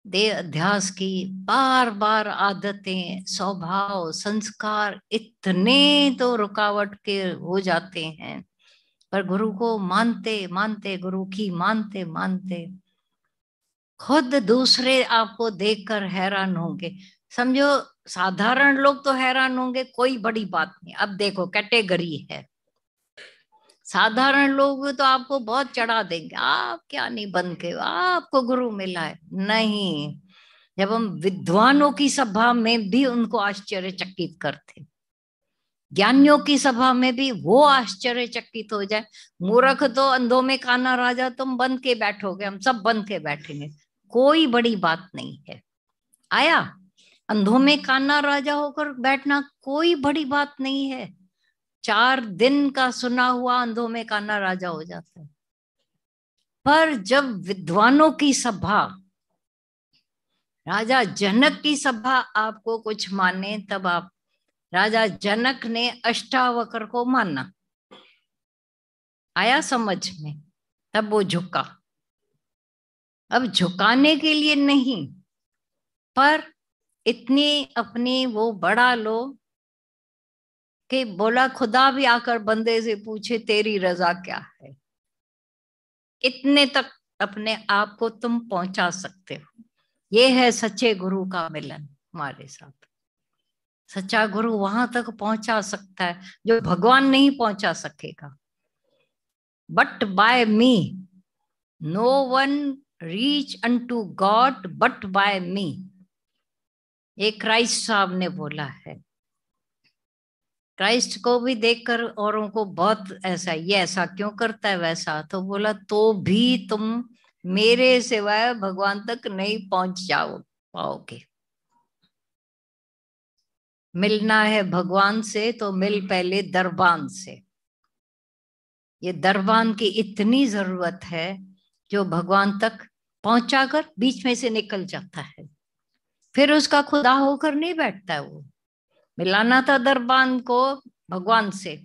देह अध्यास की बार बार आदतें, स्वभाव, संस्कार इतने तो रुकावट के हो जाते हैं, पर गुरु को मानते मानते, गुरु की मानते मानते खुद दूसरे आपको देखकर हैरान होंगे। समझो, साधारण लोग तो हैरान होंगे, कोई बड़ी बात नहीं। अब देखो, कैटेगरी है। साधारण लोग तो आपको बहुत चढ़ा देंगे, आप क्या नहीं बन के, आपको गुरु मिला है। नहीं, जब हम विद्वानों की सभा में भी उनको आश्चर्यचकित करते, ज्ञानियों की सभा में भी वो आश्चर्यचकित हो जाए। मूर्ख तो अंधों में काना राजा, तुम बन के बैठोगे, हम सब बन के बैठेंगे, कोई बड़ी बात नहीं है। आया, अंधों में काना राजा होकर बैठना कोई बड़ी बात नहीं है। 4 दिन का सुना हुआ अंधों में काना राजा हो जाता है। पर जब विद्वानों की सभा, राजा जनक की सभा आपको कुछ माने, तब आप, राजा जनक ने अष्टावक्र को माना, आया समझ में, तब वो झुका। अब झुकाने के लिए नहीं, पर इतनी अपनी वो बढ़ा लो कि बोला खुदा भी आकर बंदे से पूछे तेरी रजा क्या है, इतने तक अपने आप को तुम पहुंचा सकते हो। ये है सच्चे गुरु का मिलन हमारे साथ। सच्चा गुरु वहां तक पहुंचा सकता है जो भगवान नहीं पहुंचा सकेगा। But by me no one reach unto God but by me, ये क्राइस्ट साहब ने बोला है। क्राइस्ट को भी देखकर औरों को बहुत ऐसा, ये ऐसा क्यों करता है वैसा, तो बोला तो भी तुम मेरे सिवाय भगवान तक नहीं पहुंच जाओ पाओगे। मिलना है भगवान से तो मिल पहले दरबान से। ये दरबान की इतनी जरूरत है जो भगवान तक पहुंचाकर बीच में से निकल जाता है, फिर उसका खुदा होकर नहीं बैठता है। वो मिलाना था दरबान को भगवान से,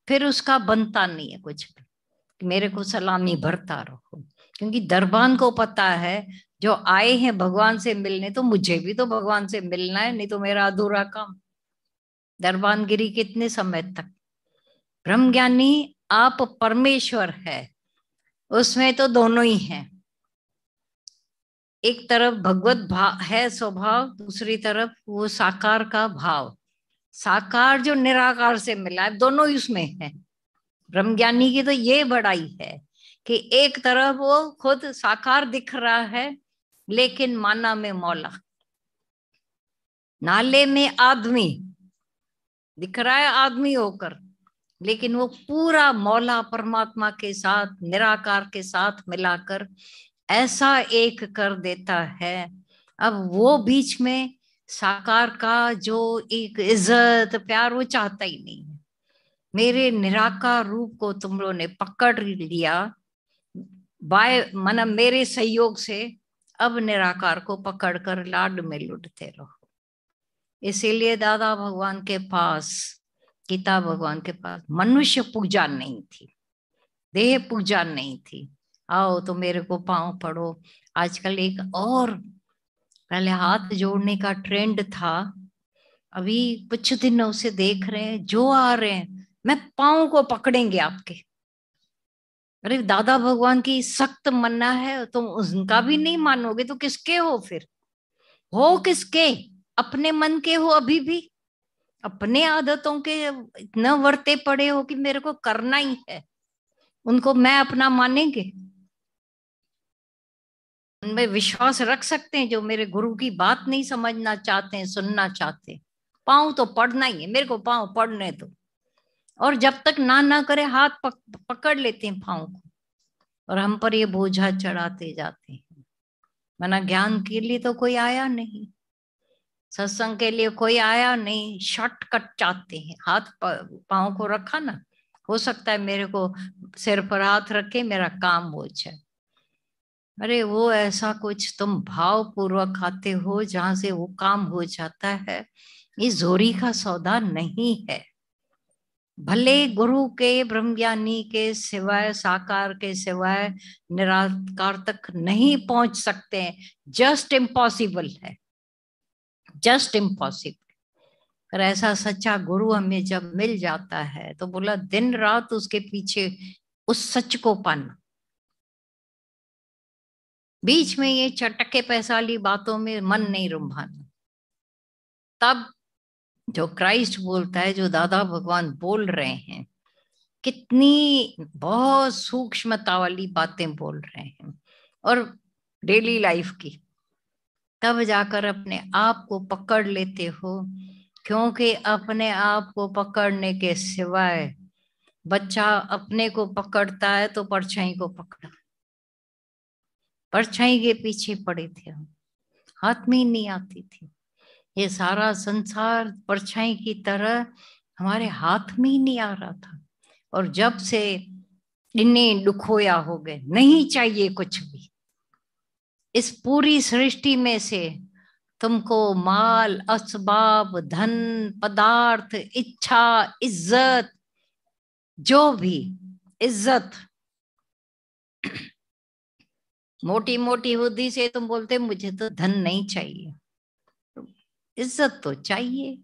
फिर उसका बनता नहीं है कुछ भी, मेरे को सलामी भरता रहो। क्योंकि दरबान को पता है जो आए हैं भगवान से मिलने, तो मुझे भी तो भगवान से मिलना है, नहीं तो मेरा अधूरा काम। दरबानगिरी कितने समय तक। ब्रह्मज्ञानी आप परमेश्वर है, उसमें तो दोनों ही हैं। एक तरफ भगवत भाव है स्वभाव, दूसरी तरफ वो साकार का भाव। साकार जो निराकार से मिला है, दोनों ही उसमें है। ब्रह्मज्ञानी की तो ये बड़ाई है कि एक तरफ वो खुद साकार दिख रहा है, लेकिन माना में मौला, नाले में आदमी दिख रहा है आदमी होकर, लेकिन वो पूरा मौला परमात्मा के साथ, निराकार के साथ मिलाकर ऐसा एक कर देता है। अब वो बीच में साकार का जो एक इज्जत प्यार, वो चाहता ही नहीं है। मेरे निराकार रूप को तुम लोगों ने पकड़ लिया, बाय मन मेरे सहयोग से, अब निराकार को पकड़कर लाड में लुटते रहो। इसीलिए दादा भगवान के पास, गीता भगवान के पास मनुष्य पूजा नहीं थी, देह पूजा नहीं थी। आओ तो मेरे को पांव पड़ो। आजकल एक और, पहले हाथ जोड़ने का ट्रेंड था, अभी कुछ दिनों से देख रहे हैं जो आ रहे हैं, मैं पांव को पकड़ेंगे आपके। अरे दादा भगवान की सख्त मन्ना है, तुम उनका भी नहीं मानोगे तो किसके हो फिर? हो किसके? अपने मन के हो अभी भी, अपने आदतों के इतना वर्ते पड़े हो कि मेरे को करना ही है। उनको मैं अपना मानेंगे? उनमें विश्वास रख सकते हैं जो मेरे गुरु की बात नहीं समझना चाहते हैं, सुनना चाहते हैं? पाँव तो पढ़ना ही है, मेरे को पाँव पढ़ने दो। और जब तक ना ना करे हाथ पकड़ लेते हैं पाँव को, और हम पर ये बोझा चढ़ाते जाते हैं। मना ज्ञान के लिए तो कोई आया नहीं, सत्संग के लिए कोई आया नहीं, शॉर्टकट चाहते हैं। हाथ पाँव को रखा ना, हो सकता है मेरे को सिर पर हाथ रखे मेरा काम हो जाए। अरे वो ऐसा कुछ तुम भाव पूर्वक खाते हो जहां से वो काम हो जाता है। ये जोरी का सौदा नहीं है। भले गुरु के, ब्रह्मज्ञानी के सिवाय, साकार के सिवाय निराकार तक नहीं पहुंच सकते हैं। जस्ट इम्पॉसिबल है, जस्ट इम्पॉसिबल। पर ऐसा सच्चा गुरु हमें जब मिल जाता है तो बोला दिन रात उसके पीछे उस सच को पाना। बीच में ये चटके पैसा वाली बातों में मन नहीं रुंभाना। तब जो क्राइस्ट बोलता है, जो दादा भगवान बोल रहे हैं, कितनी बहुत सूक्ष्मता वाली बातें बोल रहे हैं और डेली लाइफ की, तब जाकर अपने आप को पकड़ लेते हो। क्योंकि अपने आप को पकड़ने के सिवाय, बच्चा अपने को पकड़ता है तो परछाई को पकड़ा, परछाई के पीछे पड़े थे हम, हाथ में ही नहीं आती थी। ये सारा संसार परछाई की तरह हमारे हाथ में ही नहीं आ रहा था। और जब से इन्हें दुखोया हो गए, नहीं चाहिए कुछ भी इस पूरी सृष्टि में से, तुमको माल, असबाब, धन, पदार्थ, इच्छा, इज्जत, जो भी इज्जत, मोटी मोटी बुद्धि से तुम बोलते मुझे तो धन नहीं चाहिए, इज्जत तो चाहिए।